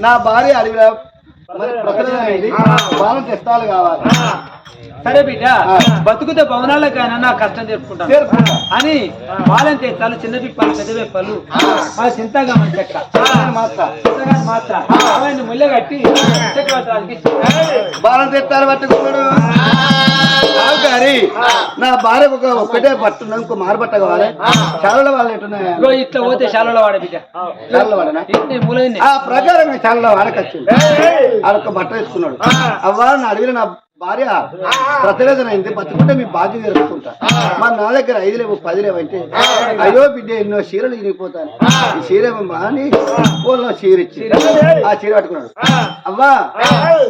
నా భార్య అడవిలో బాలం తెస్తాలు కావాలి. సరే బిడ్డ, బతుకుతే భవనాలకైనా నా కష్టం జరుపుకుంటాను అని బాలం తెస్తాలు, చిన్న పిప్పలు, పెద్ద పిప్పలు, చింతగా చెక్క మాత్ర అవన్నీ ముళ్ళ కట్టి చక్రవర్తి బాలం తెస్తాలు పట్టుకున్నాడు. కానీ నా భార్యకు ఒక్కటే పట్టున్నా, ఇంకో మారబట్ట కావాలి. శాలలో వాళ్ళు ఎట్టున్నాయా? ఇట్లా పోతే శాలలో వాడ బిడ్డ, శాలలో వాడనా? ఆ ప్రకారంగా శాలలో వాడకొచ్చింది. ఆడొక్క బట్ట వేసుకున్నాడు. అవ్వా నా అడవిలో నా భార్య ప్రతివేదన అయింది, బతుకుంటే మీ బాధ్యత తెలుసుకుంటా. మరి నా దగ్గర 5 లేవు 10 లేవు అంటే, అయ్యో బిడ్డ ఎన్నో చీరలు ఇరిగిపోతాను, ఈ చీర అని పూలలో చీర ఇచ్చి ఆ చీర పట్టుకున్నాడు. అవ్వా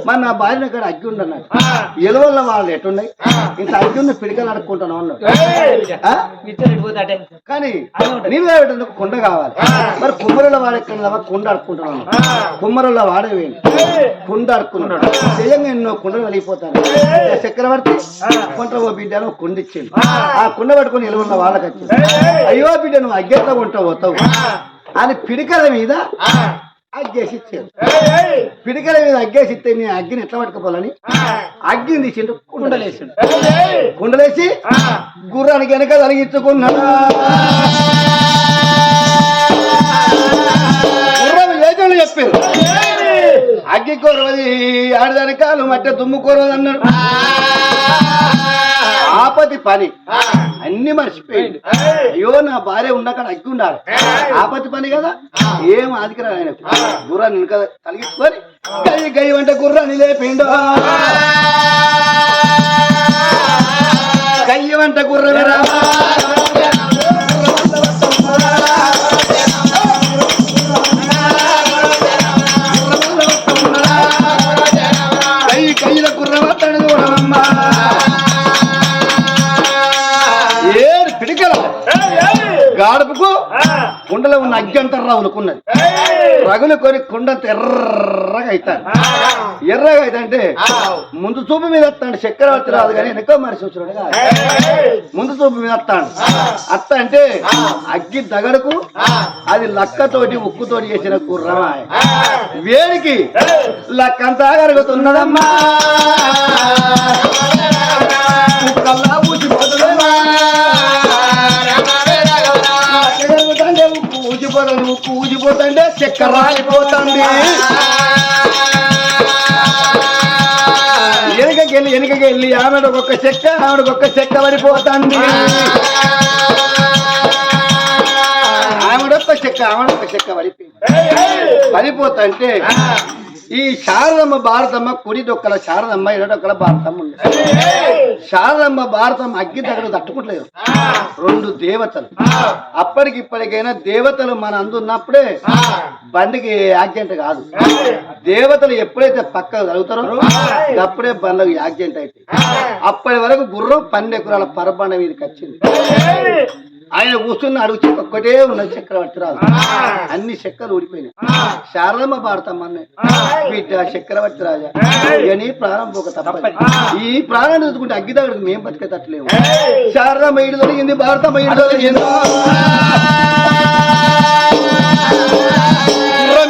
మరి నా భార్యను అక్కడ అగ్గి ఉండన్నాడు. ఎలువల్ల వాళ్ళు ఎట్టున్నాయి, ఇంత అగ్గి ఉన్న పిడికలు అడుక్కుంటాను అన్నాడు. కానీ నేను కుండ కావాలి. మరి కుమ్మరుల వాడెక్కడ కుండ అడుక్కుంటున్నాను. కుమ్మరుల వాడేవేంటి, కుండ అడుక్కున్నాడు. నిజంగా ఎన్నో కుండలు వెళ్ళిపోతాను. చక్రవర్తి కొంట ఓ బిడ్డను కుండ ఇచ్చింది. ఆ కుండ పట్టుకుని ఎలుగున్న వాళ్ళకి వచ్చింది. అయ్యో బిడ్డ నువ్వు అగ్గెట్లా కొంటావు పోతావు అని పిడికల మీద అగ్గేసి ఇచ్చాడు. పిడికల మీద అగ్గేసి ఇస్తే నేను అగ్గిని ఎట్లా పట్టుకోవాలని అగ్గిని తీసిండు, కుండలేసిండు. కుండలేసి గుర్రానికి వెనక తలిగించుకున్నాడు. గుర్రం ఏజోళ్ళు చెప్పారు, అగ్గి కూరవది ఆడదాని కాలు మట్టె దుమ్ము కూరవది అన్నాడు. ఆపతి పని అన్ని మర్చిపోయింది. అయ్యో నా భార్య ఉండక్కడ అగ్గి ఉండాలి, ఆపతి పని కదా, ఏం ఆదికిరా ఆయన. గుర్రాన్ని వెనక తలిగించుకొని గయ్య గయ్య వంట గుర్రాన్ని లేపిండు. గయ్య వంట గుర్రమే రా కయ్యిల గుర్రమత్తడు చూడమ్మా. ఏడు పిడికల గాడుపుకు కుండలో ఉన్న అగ్గి అంటారు రగులుకున్నది. రగులు కొని కుండంత ఎర్రగా అవుతాడు. ఎర్రగా అవుతాంటే ముందు చూపు మీద వస్తాడు. చక్రవర్తి రాదు కానీ వెనక మనిషి వచ్చినాడు కాదు, ముందు చూపు మీద వస్తాడు. అత్త అంటే అగ్గి దగడుకు అది లక్కతోటి ఉక్కుతోటి చేసిన గుర్రమా. వేడికి లక్కంతా కరుగుతున్నదమ్మా. ఉక్కు ఊజిపోతుంటే చక్కెర రాలిపోతుంది. వెనుకకెళ్ళి ఆమెడొక్క చెక్క ఆమెడొక్క చెక్క పడిపోతుంది. ఆమెడొక్క చెక్క పడిపోతుంటే ఈ శారదమ్మ భారతమ్మ కుడి డొక్కల శారదమ్మ ఎడొక్కల భారతమ్మ ఉంది. శారదమ్మ భారతమ్మ అగ్గి దగ్గర తట్టుకుంటలేదు. 2 దేవతలు. అప్పటికిప్పటికైనా దేవతలు మన అందున్నప్పుడే బండికి యాక్సిడెంట్ కాదు. దేవతలు ఎప్పుడైతే పక్కకు జరుగుతారో అప్పుడే బండ్లకు యాక్సిడెంట్ అయితే. అప్పటి వరకు గుర్రం 12 ఎకరాల పరబండ మీదకి వచ్చింది. ఆయన కూర్చున్న అడుగు ఒక్కటే ఉన్నది చక్రవర్తి రాదు. అన్ని చక్కలు ఊడిపోయినాయి. శారదమ్మ భారతమ్మ బిడ్డ చక్రవర్తి రాజా ఇవన్నీ ప్రాణం పోక తప్పదు. ఈ ప్రాణాన్ని చూసుకుంటే అగ్గి దగ్గరకు మేము బతికేటట్లేము. శారదమ్మ ఇడు దొరికింది, భారతమ్మ ఇడు దొరికింది.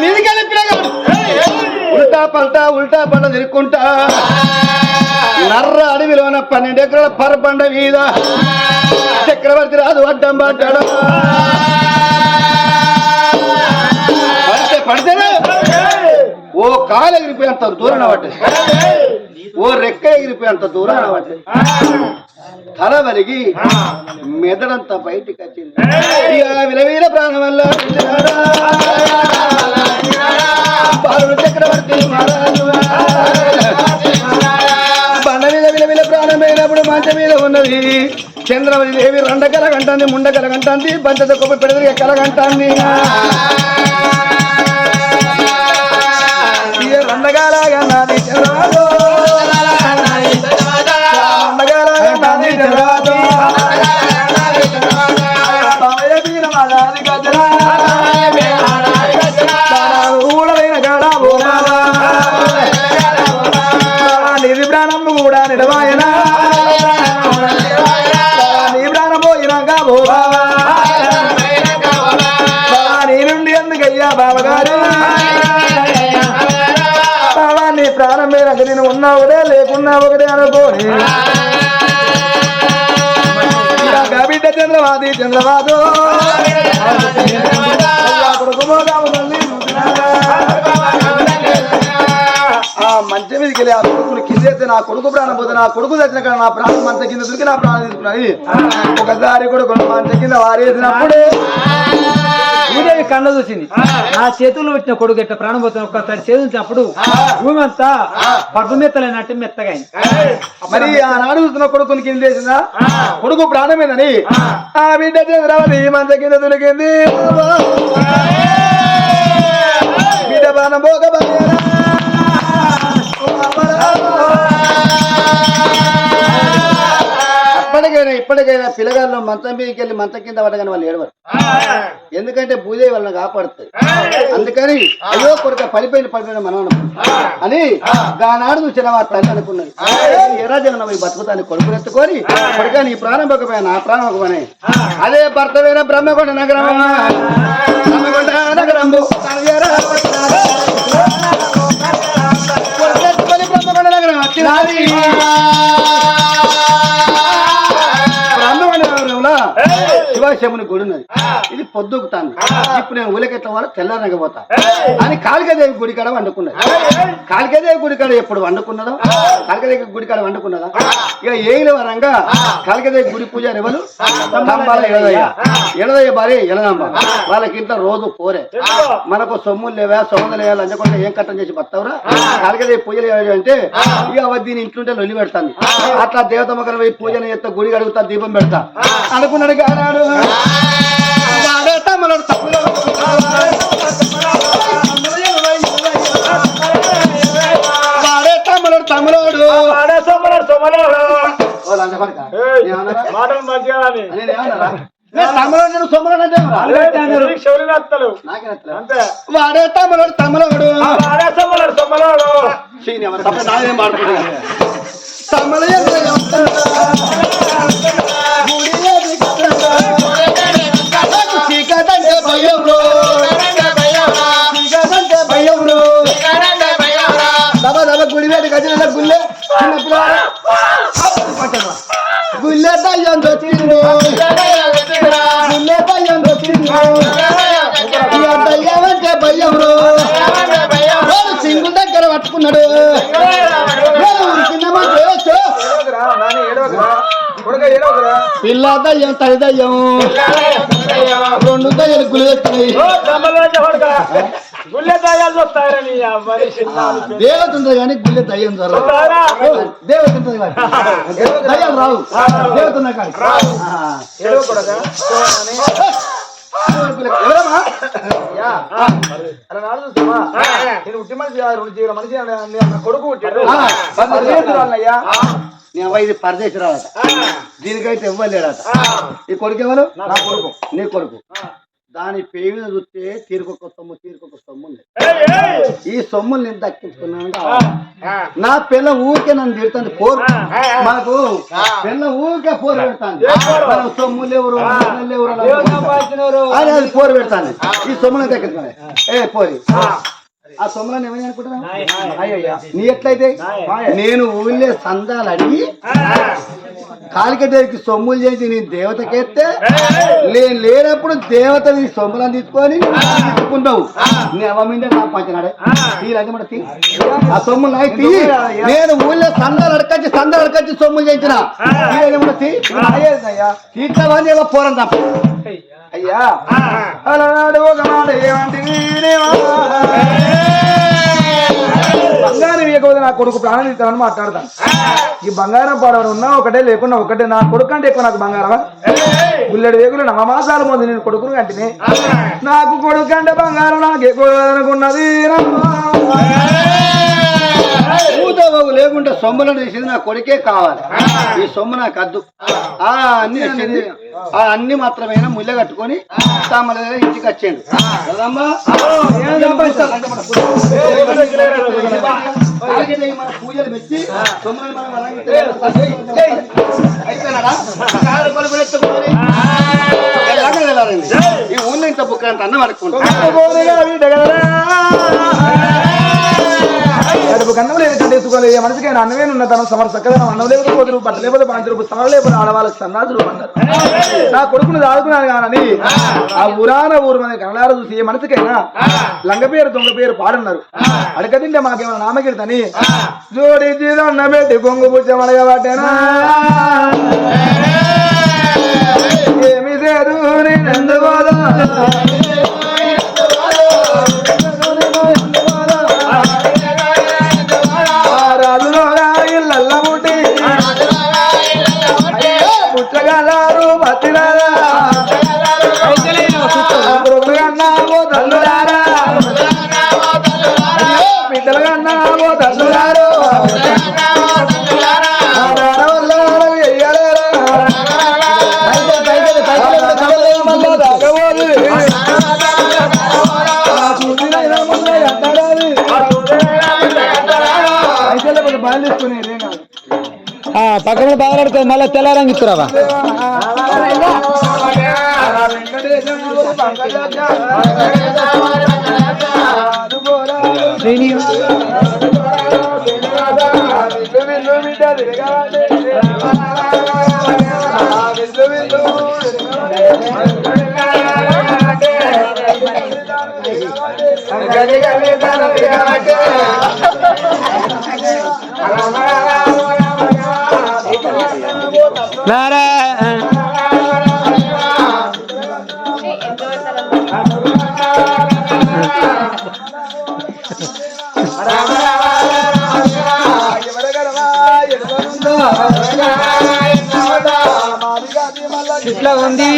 మీదికెళ్ళి పిల్లగాడు ఉల్టా పల్టా తిరుక్కుంటా నర్ర అడవిలోన 12 ఎకరాల పరబండ మీద చక్రవర్తి రాదు అడ్డం పడ్డాడు. పడితేనే ఓ కాలు ఎగిరిపోయేంత దూరం పడ్డది, ఓ రెక్క ఎగిరిపోయేంత దూరం పడ్డది. తల వలిగి మెదడంతా బయటికి వచ్చింది. ఇక విలవీల ప్రాణం వల్ల చక్రవర్తి బండ మీద విలవిల ప్రాణమైనప్పుడు మంచం మీద ఉన్నది. చంద్రవతి దేవి 2 కలగంటుంది, 3 కలగంటుంది, బంచత కొప్ప పెడదరిగా కలగంటుంది. 2 కాలాగా నాది చంద్రవాదు, 2 కాలాగా నాది చంద్రవాదు. ఊడలైన కాడ నిధి ప్రాణం కూడా నిడవాయనా, నీ ప్రాణం పోయినాక నీ నుండి ఎందుకయ్యా బాబగారు ఏదున్నా ఒకటి అనుకోని బిడ్డ చంద్రవాది చంద్రబాబు మంచి మీదకి వెళ్ళి ఆ కొడుకుని కింద నా కొడుకు ప్రాణం పోతే నా కొడుకు తెచ్చిన కానీ నా ప్రాణం మంచ కింద దొరికి నా ప్రాణం తీసుకున్నది ఒకసారి కొడుకు మంచ కింద వారేసినప్పుడే భూదేవి కళ్ళ చూసింది నా చేతుల్లో పెట్టిన కొడుకు ఎట్లా ప్రాణం పోతున్నా ఒక్కసారి చేతున్నప్పుడు భూమి అంతా పట్టు మెత్తలేనట్టు మెత్తగా మరి ఆనాడు చూస్తున్న కొడుకుని కింద వేసిందా కొడుకు ప్రాణమేదని ఆ బిడ్డ చంద్రవతి మంచ కింద దొరికింది బిడ్డ ప్రాణం పోక ఇప్పటికైనా పిల్లగాళ్ళు మంచం మీదకి వెళ్ళి మంచం కింద పడగానే వాళ్ళు ఏడవరు. ఎందుకంటే భూదేవి వాళ్ళని కాపాడుతుంది. అందుకని అయ్యో కొడుక పడిపోయిన మనం అని దానాడు చూసిన వారి తల్లి అనుకున్నది. ఎరా జనం బతుకుతాను కొడుకుని ఎత్తుకొని కొడుక నీ ప్రాణం పకపోయా నా ప్రాణం పకపోయి అదే భర్తమైన బ్రహ్మకొండ నగరం నగరంబు బ్రహ్మకొండ నగరం వచ్చినాది. శివాశముని గుడి ఉన్నది. ఇది పొద్దుకుతాను. ఇప్పుడు నేను ఊలకెట్ల వాళ్ళు తెల్లారకపోతా అని కాళికాదేవి గుడి కాడ వండుకున్నది. కాళికాదేవి గుడి కాడ ఎప్పుడు వండుకున్నదో కాళికాదేవి గుడి కాడ వండుకున్నదా ఇక ఏగిన వరంగా కాళికాదేవి గుడి పూజారి ఎవరు ఎడదయ్య భార్య ఎలదమ్మ వాళ్ళకి ఇంట్లో రోజు పోరే మనకు సొమ్ములు లేవా సొమ్ములు లేవా అంచకుండా ఏం కట్టం చేసి బతావురా కాళికాదేవి పూజలు అంటే ఇక దీని ఇంట్లుంటే లొల్లి పెడతాను. అట్లా దేవత మొక్కలు పోయి పూజను చేస్తా గుడి కడుగుతా దీపం పెడతా అనుకున్నాడు. కానాడు తమ్ముడు మాటలు మంచిగా తమ్ముడు సొమ్ముడు అంటే వాడే తమ్ముడు తమ్ముడు నాదేం మాడుకుంటా తమ్ముడు గుడి వేట గజల గుల్లె గుల్లె దయ్యం దొచ్చింది గుల్లె దయ్యం దొచ్చింది దయ్యం అంటే భయం సింగు దగ్గర పట్టుకున్నాడు. పిల్ల దయ్యం తల్లి దయ్యం రెండు దయ్యాలు గుల్లెత్తాయి. దేవత ఉంటుంది కానీ గుళ్ళె దయ్యం దేవత ఉంటుంది దయ్యాలు రావు. దేవత ఉన్నా కానీ కొడుకు ఇది పరదేశరాలట. దీనికైతే ఇవ్వలేడట. ఈ కొడుకు ఎవరు? నా కొడుకు. నీ కొడుకు. దాని పేరు మీద చూస్తే తీరుకొక సొమ్ము ఉంది. ఈ సొమ్ములు నేను దక్కించుకున్నాను. నా పిల్ల ఊరికే నన్ను తిడుతుంది. పోరు మనకు పిల్ల ఊరికే పోరు పెడతాను. సొమ్ములు ఎవరు అని అది పోరు పెడతాను. ఈ సొమ్ములను దక్కించుకున్నాయి. పోరి ఆ సొమ్ములను ఏమని అనుకుంటున్నా అయ్యయ్యా నీ ఎట్లయితే నేను ఊళ్ళే సందాలు అడిగి కాళికాదేవికి సొమ్ములు చేసి నీ దేవతకెత్తే నేను లేనప్పుడు దేవత నీ సొమ్ములను తీసుకొని తీసుకున్నావు. నీ అవమిండే నా పంచినాడే తీరంటే తీ ఆ సొమ్ములు నాయి తీ. నేను ఊళ్ళో సందాలు అడకొచ్చి సొమ్ములు చేయించిన తీరేమన్నా తీ తీర్చవని ఏమో పోరం తప్ప అయ్యా అలనాడు ఒక మాట ఏమంటే బంగారం ఇవ్వకపోతే నా కొడుకు ప్రాణం ఇస్తానని మాట్లాడతాను. ఈ బంగారం పాడవడం ఉన్నా ఒకటే లేకున్నా ఒకటే. నా కొడుకు అంటే ఎక్కువ నాకు బంగారమా? గుల్లెడు వేగులు నవమాసాల ముందు నేను కొడుకును కంటిని. నాకు కొడుకు అంటే బంగారం నాకు ఎక్కువ అనుకున్నది. ఊతబాబు లేకుంటే సొమ్ములను తీసింది నా కొడుకే కావాలి. ఈ సొమ్ము నాకు అద్దు. అన్ని వచ్చింది. అన్ని మాత్రమేనా ముళ్ళ కట్టుకొని తమ ఇంటికి వచ్చేయండి. పూజలు పెట్టి ఈ ఊళ్ళో ఇంత బుక్క అంత అన్నం పడుకుంటా కడుపు కన్నం లేదు కట్టేసుకోవాలి ఏ మనిషికైనా అన్నమే ఉన్న తన సమర్ చక్కదనం అన్నం లేకపోతే పోతురు బట్ట లేకపోతే పాంచురు సమరం లేకపోతే ఆడవాళ్ళకి సన్నాసులు అన్నారు నా కొడుకును దాడుకున్నాను కానని ఆ ఊరాన ఊరు మన కళ్ళారు చూసి ఏ మనిషికైనా లంగ పేరు దొంగ పేరు పాడన్నారు అడగదింటే మాకేమైనా నామకీర్తని జోడి జీదన్న పెట్టి కొంగు పుచ్చమనగా పట్టేనా ఏమి లేదు నేనెందుకోదా రాజులోగా ఇళ్ళ ముట్టి పుచ్చగలారు బతిరారా కన్నావో తల్లులారా బిడ్డలు కన్నావో తల్లులారు పక్కన బాగా మళ్ళీ తెల్లారంగి ఇస్తున్నావా ఇట్లా ఉంది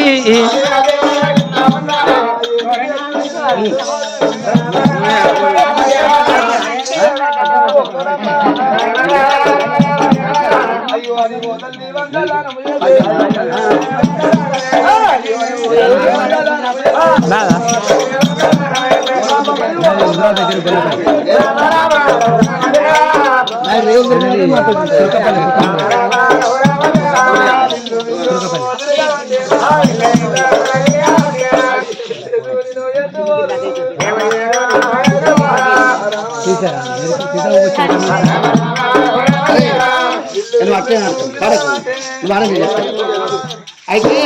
అయితే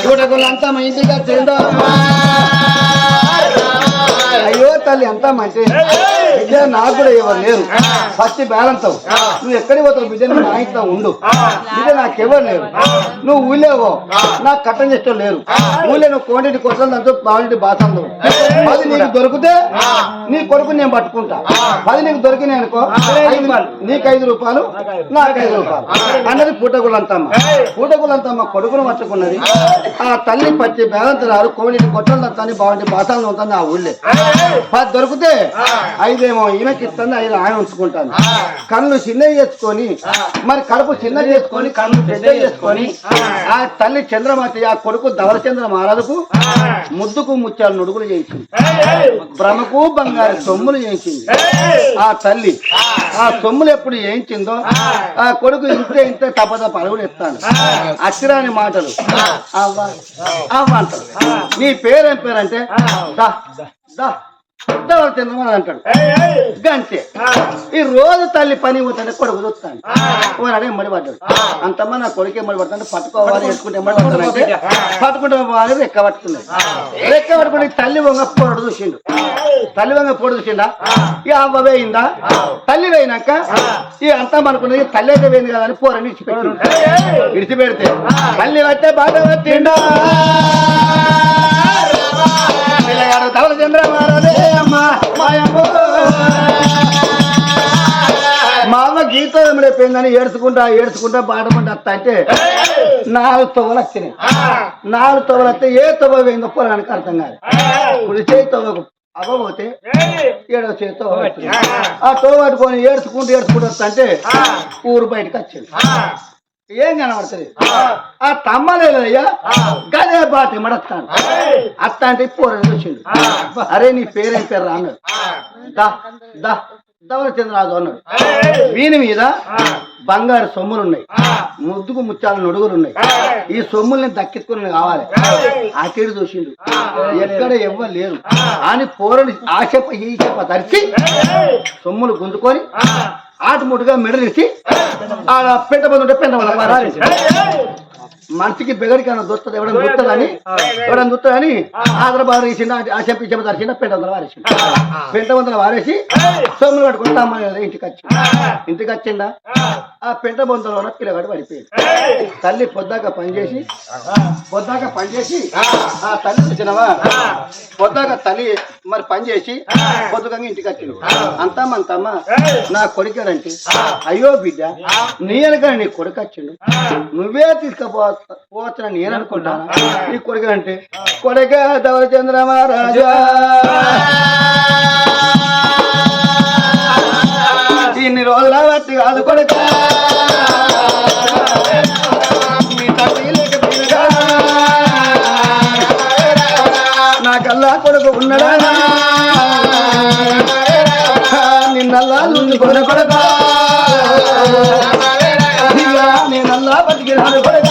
చూడకులంతా మా ఇంటికి వచ్చిందో అయ్యో తల్లి అంతా మంచి బిడ్డ నాకు కూడా ఎవరు లేరు ఫస్ట్ బ్యాలెన్స్ నువ్వు ఎక్కడికి పోతావు బిడ్డ నువ్వు నా ఇంట్లో ఉండు బిడ్డ నాకెవరు లేరు నువ్వు ఊళ్ళేవో నాకు కట్టం చేస్తూ లేరు ఊళ్ళో నువ్వు కోంటి కోసం దాంతో బాగుంటి బాసంలో 10 నీకు దొరికితే నీ కొడుకు నేను పట్టుకుంటా 10 నీకు దొరికినాయి అనుకో నీకు 5 రూపాయలు నాకు 5 రూపాయలు అన్నది పూటకులంతమ్మ కొడుకును పట్టుకున్నది ఆ తల్లి పచ్చి బ్యాలెన్స్ రారు కోడిని కొట్టలు తని బాగుంటి బాసాలను ఉంటుంది ఆ ఊళ్ళే 10 దొరికితే 5 ఏమో ఈయనకి ఇస్తుంది 5 ఆయన ఉంచుకుంటాను కళ్ళు చిన్న చేసుకొని మరి కడుపు చిన్న చేసుకొని కళ్ళు పెద్ద చేసుకొని ఆ తల్లి చంద్రమతి ఆ కొడుకు ధవరచంద్ర మహారాజుకు ముద్దుకు ముత్యాలు నుడుగులు చేయించింది భ్రమకు బంగారు సొమ్ములు చేయించింది ఆ తల్లి ఆ సొమ్ములు ఎప్పుడు చేయించిందో ఆ కొడుకు ఇంతే తప్ప అడుగులు ఎత్తాను అచ్చిరాని మాటలు అవ్వంటారు నీ పేరేం పేరంటే దా దా తిందామని అంటాడు గంటే ఈ రోజు తల్లి పని పోతుంటే కొడుకు చూస్తాను అడే మడిపడ్డాడు అంతమ్మా నా కొడుకే మడిపడుతుంటే పట్టుకోవాలి ఎత్తుకుంటే మడిపడతానంటే పట్టుకుంటే పోవాలి రెక్క పట్టుకున్నాడు రెక్క పట్టుకుంటే తల్లి వంగ పొడు చూసిండు తల్లి వంగ పొడు చూసిండా ఇక అవ్వ వేయిందా తల్లి వేయినాక ఇక అంతా అనుకున్నది తల్లి అయితే వేయింది కదా అని పోరని విడిచిపెడితే తల్లి పట్టే బాధ పట్టిండా ధవల చంద్ర మా అమ్మ గీతం అయిపోయిందని ఏడ్చుకుంటా బాధపడి వస్తా అంటే 4 తొవ్వలు వచ్చినాయి 4 తొవ్వలు వస్తే ఏ తొవ్వ వేయిందో పొలానికి అర్థం కాదు ఇప్పుడు చేయి తొవ్వకు అవ్వబోతే 7వ చేయి తొవ్వ వచ్చింది ఆ తొవ్వ పట్టుకొని ఏడ్చుకుంటూ వస్తా అంటే ఊరు బయటకు వచ్చింది ఏం కనబడుతుంది ఆ తమ్మలేదయ్యా గదే బాటి మడస్తాను అత్త అంటే పోరని చూసిండు అరే నీ పేరేం పేరు అన్నాడు దా దా ధవళచంద్రరాజు అన్నాడు. వీని మీద బంగారు సొమ్ములున్నాయి, ముద్దుకు ముత్యాల నొడుగులున్నాయి. ఈ సొమ్ముల్ని దక్కించుకుని కావాలి. ఆకేడు చూసిండు, ఎక్కడ ఇవ్వలేరు అని పోరని ఆశప ఈ చెప్ప తరిచి సొమ్ములు గుంజుకొని ఆటముటుగా మెడలిసి ఆడ పెంట పొందుంటే పెంట మనిషికి బెగడికన్నా దొరుకుతుంది, ఎవడన్నా దొరుకుతుందని ఆదరబారు వేసిండు. ఆ చెప్పి చెప్ప తరిచిండ పెంట వందలు వారేసిండు. పెంట వందలు వారేసి సొమ్ములు పట్టుకుంటా అమ్మాయి ఇంటికి వచ్చిండా. ఆ పెంట బొందలో ఉన్న పిల్లగాడు పడిపోయింది. తల్లి పొద్దాక పనిచేసి ఆ తల్లి వచ్చినవా పొద్దాక తల్లి మరి పనిచేసి పొద్దుకంగా ఇంటికి వచ్చిండు. అంతమ్మా నా కొడుకాడంటే అయ్యో బిడ్డ నీ వెనక నీ కొడుకు వచ్చిండు, నువ్వే తీసుకుపోవచ్చున నేను అనుకుంటాను. నీ కొడుకు అంటే కొడుక ధవళచంద్ర మహారాజా ఇన్ని రోజుల బట్టి కాదు కొడుక మీ తల్లి లేకపోయినా నాకల్లా కొడుకు ఉన్నాడా నిన్నల్లా కొడుక నేనల్లా బతికినాను కొడుక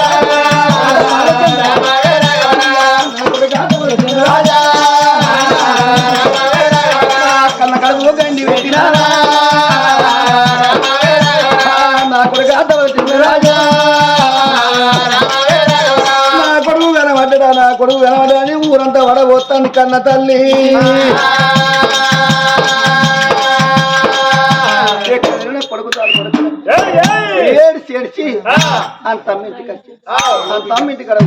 కన్న కడుపు గండి పెట్టినా నా కొడుకు ధవళచంద్ర రాజా నా కొడుకు వెనబడ్డాని ఊరంతా వడబోతాను కన్న తల్లి. ఏడ్చి తమ్మింటికాడ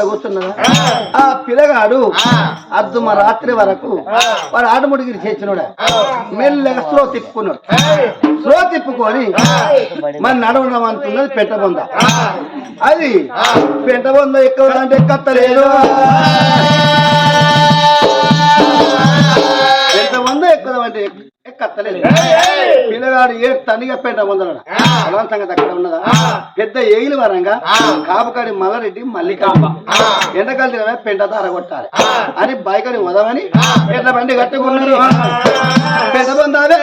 కూర్చున్నదా ఆ పిల్లగాడు అద్దుమ రాత్రి వరకు వాడు ఆటముడిగిరి చేసినోడ మెల్లగా స్లో తిప్పుకొని మరి నడవడం అనుకున్నది పెంట బొంద. అది పెంట బొంద ఎక్కువదంటే ఎక్కత్తలేదు, పెంట బొంద ఎక్కువదంటే ఎక్కత్తలేదు. పిల్లగాడు ఏడు తనిగా పెంట బొందలడా సంగతి అక్కడ ఉన్నదా. పెద్ద ఏగిలి వరంగా కాపకాడి మల్లారెడ్డి మల్లికాంబ ఎండకాల తినమే పెంటతో అరగొట్టాలి అని బైకని వదవని ఎట్ల బండి కట్టుకున్నారు. పెద్ద బొందాలే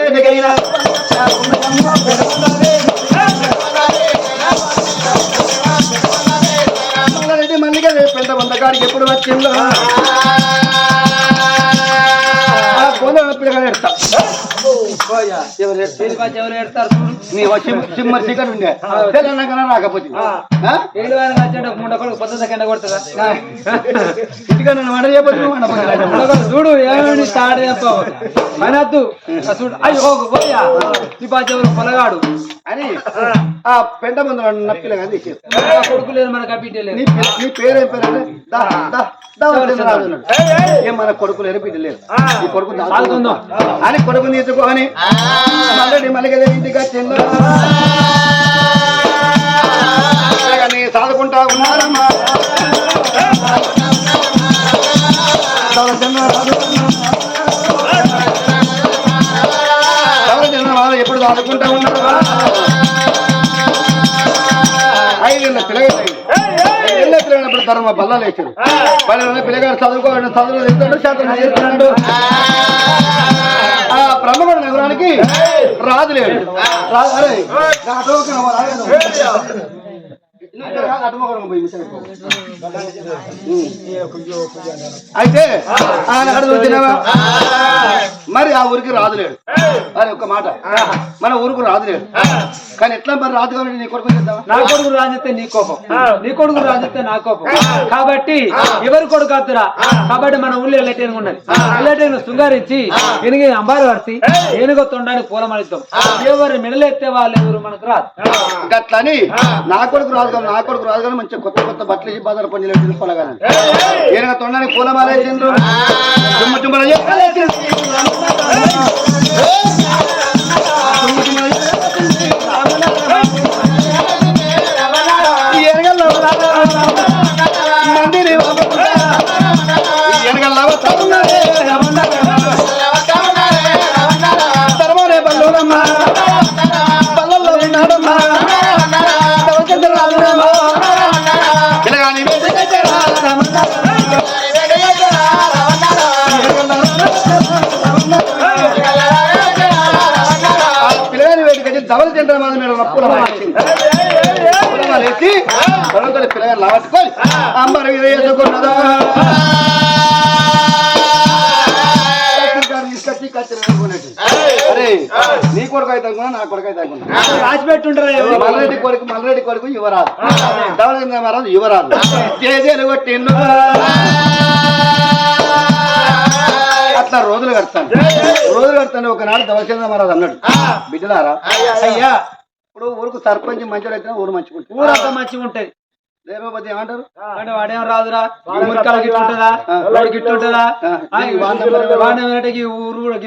మల్లారెడ్డి మల్లిక పెంట బొందకాడికి ఎప్పుడు వచ్చిందో ఆ బొంద పిల్లగాడు ఎడతా ఎవరు ఎడతారు సిమ్మర్ చికెన్ ఉండే తెలంగాణ రాకపోతే చూడు ఏమి స్టార్ట్ మనద్దు చూడు అయ్యో పొలగాడు అని ఆ పెంట ముందు పిల్లగా తీసేది. కొడుకు లేదు మనకు బిడ్డ లేదు. నీ పేరేం పేరు ఏం మన కొడుకు లేరు బిడ్డ లేదు. ఈ కొడుకు అని కొడుకు తీసుకోని మళ్ళీ మళ్ళీ ఇంటికి వచ్చిందో సాదుకుంటా ఉన్నారమ్మా. ఎప్పుడు సాదుకుంటా ఉన్నారు. 5 ఏళ్ళ పిల్లగాడు ధర్మ బల్లాలు వేసాడు. పిల్లగాడు చదువుకోవడం చదువు వెళ్తాడు, శాతం చేస్తున్నాడు. ఆ బ్రహ్మగడ నగరానికి రాజు లేడు. అయితే ఆయన అడుగుతున్నావా మరి ఆ ఊరికి రాదులేడు. మరి ఒక్క మాట మన ఊరికి రాదులేడు కానీ ఎట్లా మరి రాదు కాబట్టి నీ కొడుకు చేద్దాం. నా కొడుకు రాజెత్తే నీ కోపం, నీ కొడుకు రాజెత్తే నా కోపం. కాబట్టి ఎవరి కొడుకు అద్దురా. కాబట్టి మన ఊళ్ళో ఎల్లటేనుగు ఉన్నది. ఎల్లటేను శృంగారించి ఎనిగి అంబారు వరిసి ఏనుగో తొండానికి పూలమనిద్దాం. ఎవరు మెడలెత్తే వాళ్ళు ఎవరు మనకు రాదు. గట్లని నా కొడుకు రాదు కానీ మంచిగా కొత్త కొత్త బట్టలు వేసి బాధలు పని పొలగాలని ఏనుగ తొండానికి పూలమాలేసిండ్రు. తర్వానే బల్లూరమ్మా బల్లల్లో ఉన్నాడమ్మా పిల్లగాని ధవల జెండల మీద మీద పూలమాలేసి పొలంతో పిల్లగా లావట్టుకొని అమ్మరు ఇది వేసుకున్నదా తీసుకొచ్చి కచ్చి అరే నీ కొడుకు అయితే నా కొడుకు అయితే రాసి పెట్టుంటారు మల్లరెడ్డి కొడుకు యువరాజు ధవల జెండల మహారాజు యువరాజు జేజేలు కొట్టిండు అట్లా రోజులు కడతాను ఒకనాడు ధవలచంద్ర మహారాజు అన్నాడు బిడ్డలారా అయ్యా ఇప్పుడు ఊరుకు సర్పంచ్ మంచిగా అయితే ఊరు మంచిగా ఊరంతా మంచిగా ఉంటది లేకపోతే ఏమంటారు అంటే వాడేం రాదురా మురికాలు గిట్టుంటదా గిట్టుంటదా ఊరు